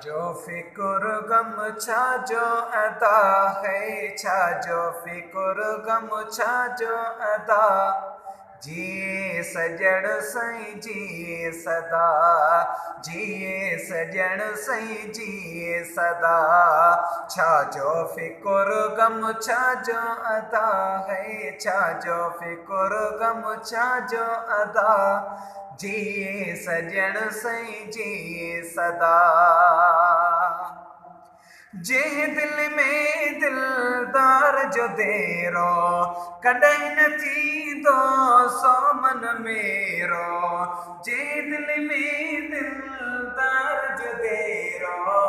जो फिक्र गम छा जो अदा है, छा जो फिक्र गम छा जो अदा, जिए सजण साईं जिए सदा, जिए सजण साईं जिए सदा, छा जो फिक्र गम छा जो अदा है, छा जो फिक्र गम छा जो अदा, जिए सजण साईं जिए सदा। जे दिल में दिलदार जो देरो, कॾहिं न थींदो सो मन मेरो, जे दिल में दिलदार जो देरो,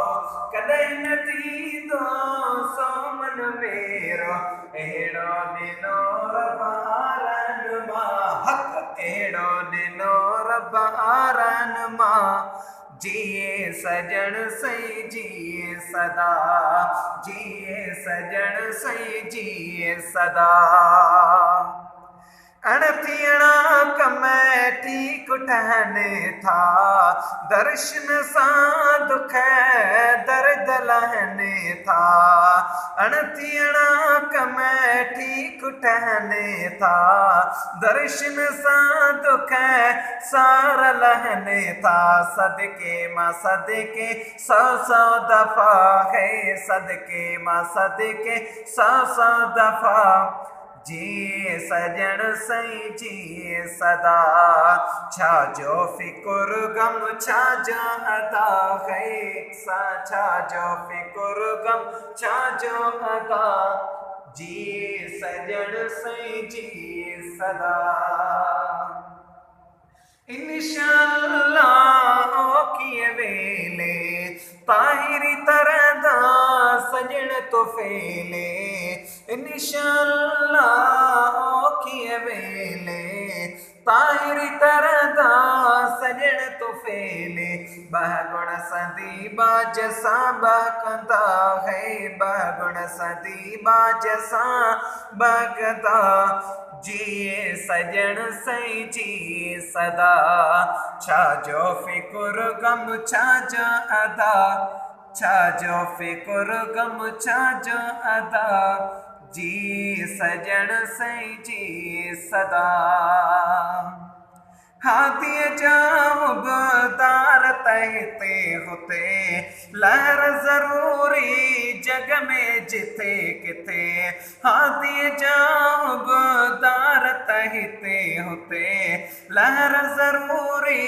कॾहिं न थींदो सो मन मेरो, अहिड़ो ॾिनो रब आरन मां, हक़ अहिड़ो ॾिनो रब आरन मां, जिए सजण साईं जिए सदा, जिए सजण साईं जिए सदा। अणथियणा कम ठीक ठहनि था, दर्शन सां दुख दर्द लहनि था, अणथियणा कम ठीक ठहनि था, दर्शन सां दुख सार लहनि था, सदके मां सदके सौ सौ दफ़ा है, सदके मां सदके सौ सौ दफ़ा, जिए सजण साईं जिए सदा, छा जो फिक्र गम छा जो अदा है, छा जो फिक्र गम छा जो अदा, जिए सजण साईं जिए सदा। इंशाअल्लाह ओ किए वेले ताहिरी तरदा सजण तो फेले, इंशाअल्लाह ओ किए वेले ताहिरी तरदा सजण तो फेले, बहुगुण सदी बाज सां बहकंदा है, बहुगुण सदी बाज सां बहकंदा, जिए सजण साईं जिए सदा, छा जो फिक्र गम छा जो अदा, छा जो फिक्र गम छा जो अदा, जिए सजण साईं जिए सदा। हाथीअ जा उबदार तहिते हुते, लहर ज़रूरी जग में जिथे किथे, हाथीअ जा उबदार तहिते हुते, लहर ज़रूरी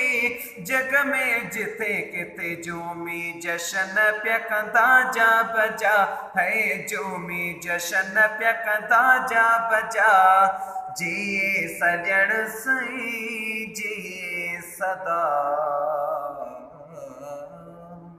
जग में जिथे किथे, झूमी जशन पिया कंदा जा बजा है, झूमी जशन पिया कंदा जा बजा, जिए सजण साईं जिए सदा।